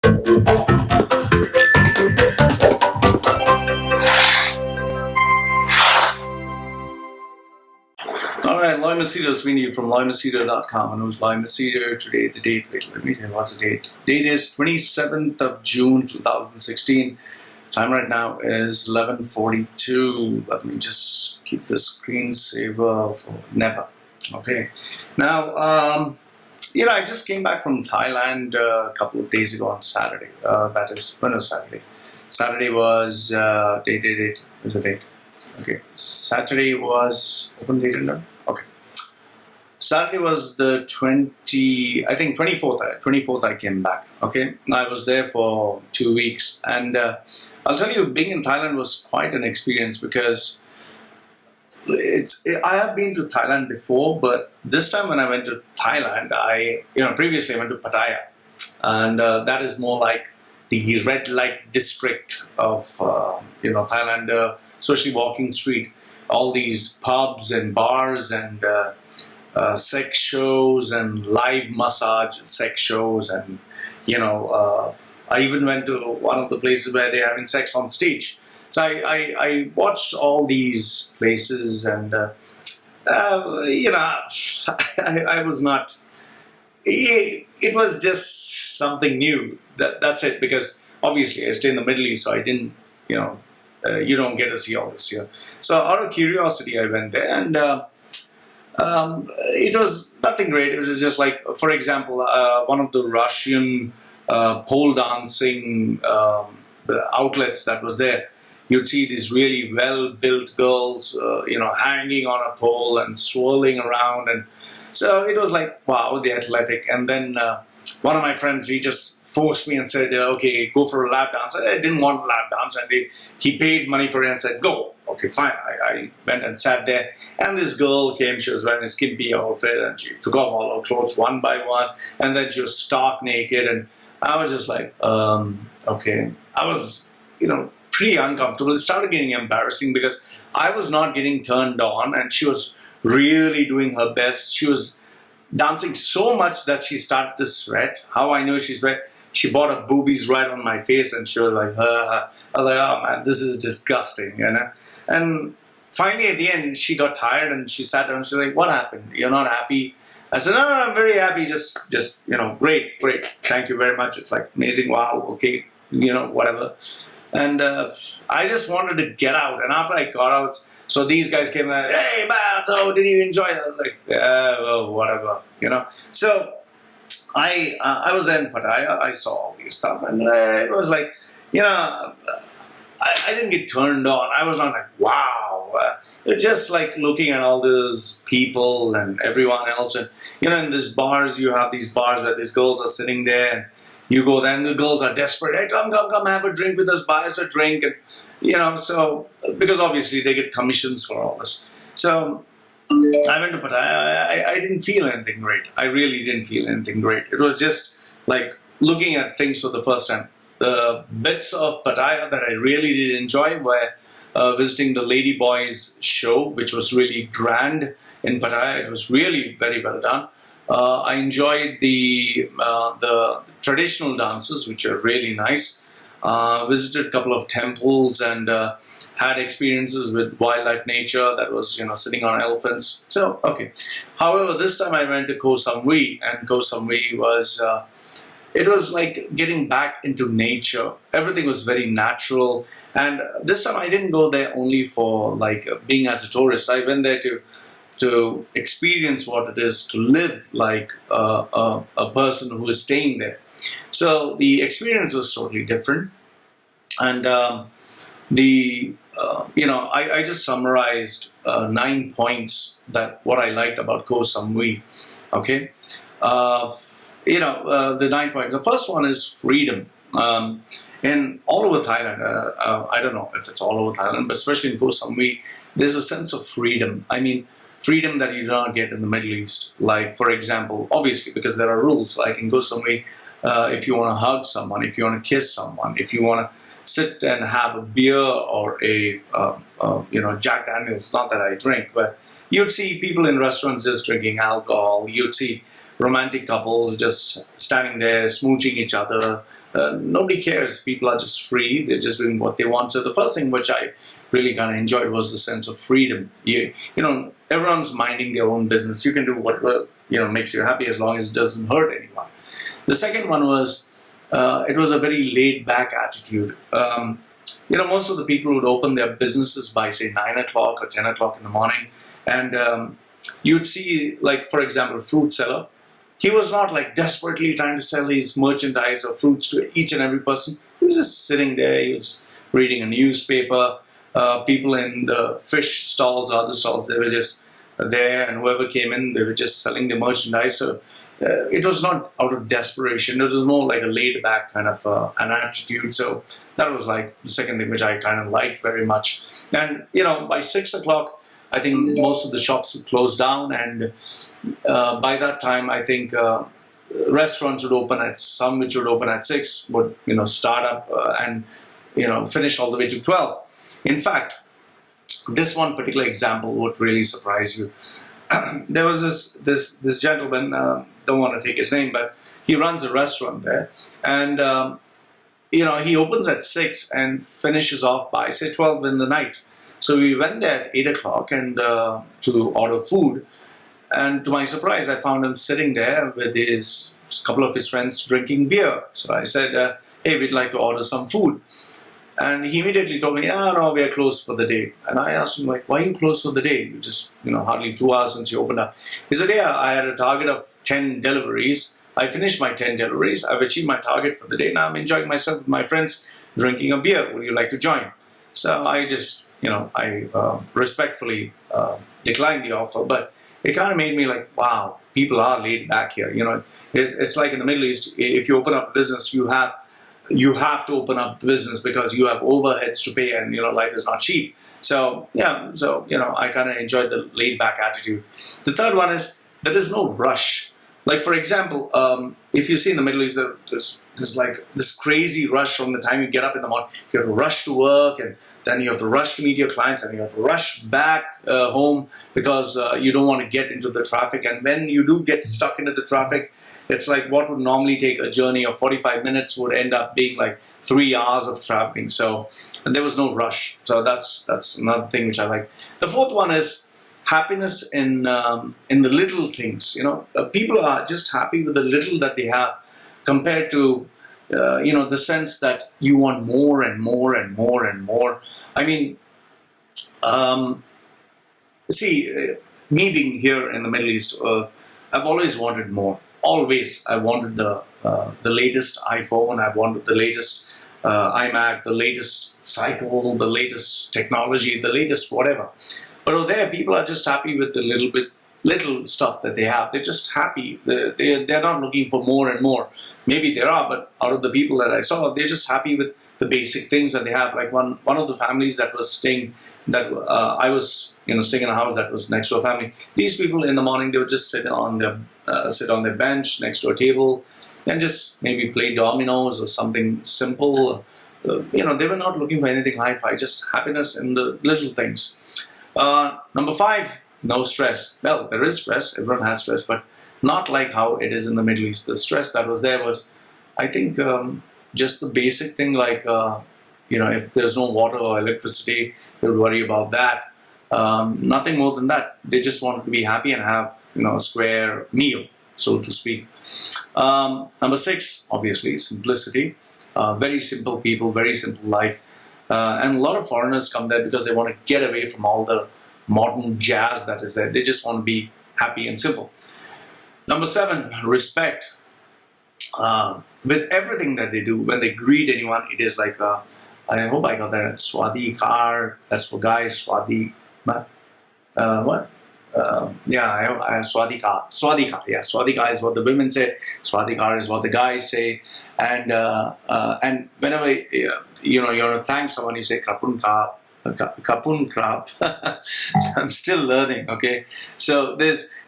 Alright, Loy Machedo speaking from loymachedo.com, and it was Loy Machedo. Today, the date, wait, let me tell you what's the date. Date is 27th of June 2016. Time right now is 11:42. Let me just keep the screensaver for never. Okay. Now, I just came back from Thailand a couple of days ago on Saturday. Saturday. Saturday was, date, is the date. Okay. Saturday was, open date and done? Okay. Saturday was the 24th I came back, okay? I was there for 2 weeks, and I'll tell you, being in Thailand was quite an experience because I have been to Thailand before, but this time when I went to Thailand, previously I went to Pattaya, and that is more like the red light district of Thailand, especially walking street. All these pubs and bars and sex shows and live massage sex shows, and I even went to one of the places where they're having sex on stage. So I watched all these places, and I was not. It was just something new. That's it, because obviously I stay in the Middle East, so I didn't, you don't get to see all this here. So out of curiosity, I went there, and it was nothing great. It was just like, for example, one of the Russian pole dancing outlets that was there. You'd see these really well-built girls, hanging on a pole and swirling around, and so it was like, wow, the athletic. And then one of my friends, he just forced me and said, okay, go for a lap dance. I didn't want a lap dance, and he paid money for it and said, go. Okay, fine. I went and sat there, and this girl came. She was wearing a skimpy outfit, and she took off all her clothes one by one, and then she was stark naked, and I was just like, okay. I was, pretty uncomfortable. It started getting embarrassing because I was not getting turned on, and she was really doing her best. She was dancing so much that she started to sweat. How I know she's wet? She brought her boobies right on my face, and she was like, I was like, oh man, this is disgusting, And finally at the end, she got tired and she sat down and she's like, what happened? You're not happy? I said, no, I'm very happy. Just great. Thank you very much. It's like amazing. Wow. Okay. Whatever. And I just wanted to get out. And after I got out, so these guys came and, hey man, so did you enjoy it? I was like, yeah, well, whatever, So I was in Pattaya. I saw all these stuff, and it was like, I didn't get turned on. I was not like, wow. It's just like looking at all those people and everyone else. And, in these bars, you have these bars where these girls are sitting there, and you go there, and the girls are desperate. Hey, come, have a drink with us, buy us a drink. And, so, because obviously they get commissions for all this. So I went to Pattaya. I didn't feel anything great. I really didn't feel anything great. It was just like looking at things for the first time. The bits of Pattaya that I really did enjoy were visiting the Lady Boys show, which was really grand in Pattaya. It was really very well done. I enjoyed the traditional dances, which are really nice. Visited a couple of temples and had experiences with wildlife nature, that was, sitting on elephants. So, okay. However, this time I went to Koh Samui, and Koh Samui was, it was like getting back into nature. Everything was very natural. And this time I didn't go there only for like being as a tourist. I went there to experience what it is to live like a person who is staying there. So the experience was totally different. And I just summarized 9 points that what I liked about Koh Samui. Okay, the 9 points. The first one is freedom. And all over Thailand, I don't know if it's all over Thailand, but especially in Koh Samui, there's a sense of freedom. I mean, freedom that you do not get in the Middle East. Like, for example, obviously, because there are rules. Like in Koh Samui, if you want to hug someone, if you want to kiss someone, if you want to sit and have a beer or a Jack Daniels, not that I drink, but you'd see people in restaurants just drinking alcohol. You'd see romantic couples just standing there smooching each other nobody cares. People are just free. They're just doing what they want. So the first thing which I really kind of enjoyed was the sense of freedom. You know, everyone's minding their own business. You can do whatever, you know, makes you happy as long as it doesn't hurt anyone. The second one was, it was a very laid back attitude. You know, most of the people would open their businesses by, say, 9 o'clock or 10 o'clock in the morning. And you'd see, like, for example, a fruit seller. He was not like desperately trying to sell his merchandise or fruits to each and every person. He was just sitting there. He was reading a newspaper. People in the fish stalls, other stalls, they were just there. And whoever came in, they were just selling their merchandise. So it was not out of desperation. It was more like a laid back kind of an attitude. So that was like the second thing which I kind of liked very much. And, you know, by 6 o'clock, I think most of the shops would close down, and by that time, I think restaurants would open at some, which would open at 6, would, you know, start up and, you know, finish all the way to 12. In fact, this one particular example would really surprise you. There was this gentleman, don't want to take his name, but he runs a restaurant there, and you know, he opens at 6 and finishes off by, say, 12 in the night. So we went there at 8 o'clock and to order food, and to my surprise, I found him sitting there with his couple of his friends drinking beer. So I said, "Hey, we'd like to order some food," and he immediately told me, "Ah, no, we are closed for the day." And I asked him, like, "Why are you closed for the day? You just, you know, hardly 2 hours since you opened up." He said, "Yeah, I had a target of 10 deliveries. I finished my 10 deliveries. I've achieved my target for the day. Now I'm enjoying myself with my friends drinking a beer. Would you like to join?" So I just, you know, I respectfully declined the offer, but it kind of made me like, wow, people are laid back here. You know, it's like in the Middle East, if you open up a business, you have to open up the business because you have overheads to pay, and, you know, life is not cheap. So yeah, so, you know, I kind of enjoyed the laid back attitude. The third one is there is no rush. Like, for example, if you see in the Middle East, there's like this crazy rush from the time you get up in the morning. You have to rush to work, and then you have to rush to meet your clients, and you have to rush back home because you don't want to get into the traffic. And when you do get stuck into the traffic, it's like what would normally take a journey of 45 minutes would end up being like 3 hours of traveling. So, and there was no rush. So that's another thing which I like. The fourth one is happiness in the little things. You know, people are just happy with the little that they have, compared to you know, the sense that you want more and more and more and more. I mean, see, me being here in the Middle East, I've always wanted more. Always, I wanted the latest iPhone. I wanted the latest iMac, the latest cycle, the latest technology, the latest whatever. But over there, people are just happy with the little stuff that they have. They're just happy. They're not looking for more and more. Maybe there are, but out of the people that I saw, they're just happy with the basic things that they have. Like one of the families that was staying, that I was, you know, staying in a house that was next to a family. These people in the morning, they would just sit on their bench next to a table and just maybe play dominoes or something simple. You know, they were not looking for anything hi-fi. Just happiness in the little things. Number 5, no stress. Well, there is stress. Everyone has stress, but not like how it is in the Middle East. The stress that was there was, I think, just the basic thing, like, you know, if there's no water or electricity, they would worry about that. Nothing more than that. They just wanted to be happy and have, you know, a square meal, so to speak. Number 6, obviously, simplicity. Very simple people, very simple life. And a lot of foreigners come there because they want to get away from all the modern jazz that is there. They just want to be happy and simple. Number 7, respect. With everything that they do, when they greet anyone, it is like, I hope I got that, Swadi car, that's for guys, Swadi, what? Yeah, Swadika. Swadika, yeah. Swadika is what the women say. Swadika is what the guys say. And whenever you know, you want to thank someone, you say Krapunka, kapun krap. I'm still learning. Okay, so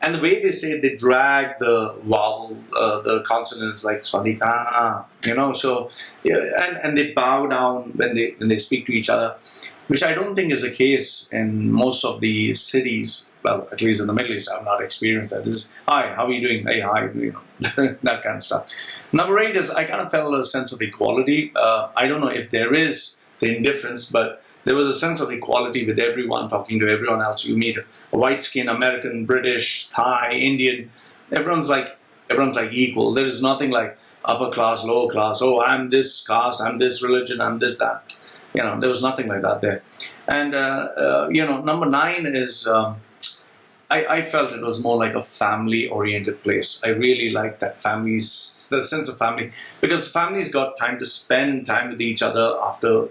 and the way they say it, they drag the vowel, the consonants like swadika, So yeah, and they bow down when they speak to each other, which I don't think is the case in most of the cities. Well, at least in the Middle East, I've not experienced that. Is hi, how are you doing? Hey, hi, that kind of stuff. Number 8 is I kind of felt a sense of equality. I don't know if there is the indifference, but there was a sense of equality with everyone, talking to everyone else you meet. A white-skinned American, British, Thai, Indian. Everyone's like equal. There is nothing like upper class, lower class. Oh, I'm this caste, I'm this religion, I'm this that. There was nothing like that there. And number 9 is. I felt it was more like a family-oriented place. I really liked that that sense of family, because families got time to spend time with each other after,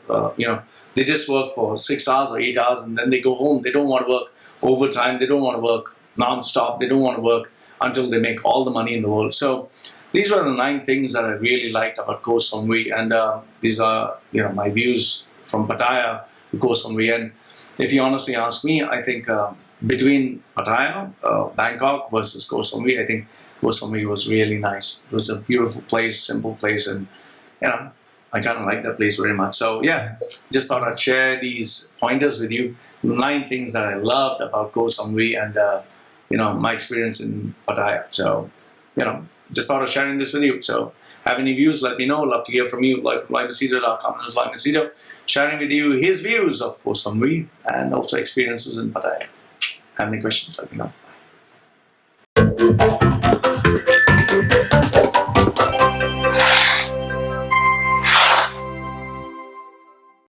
they just work for 6 hours or 8 hours and then they go home. They don't want to work overtime. They don't want to work non-stop. They don't want to work until they make all the money in the world. So these were the 9 things that I really liked about Koh Samui, and these are, my views from Pattaya to Koh Samui. And if you honestly ask me, I think between Pattaya, Bangkok versus Koh Samui, I think Koh Samui was really nice. It was a beautiful place, simple place, and I kind of like that place very much. So yeah, just thought I'd share these pointers with you. 9 things that I loved about Koh Samui and my experience in Pattaya. So just thought of sharing this with you. So have any views, let me know. Love to hear from you. Loy from LoyMachedo.com. This is Loy Machedo, sharing with you his views of Koh Samui and also experiences in Pattaya. Have any questions, let me know.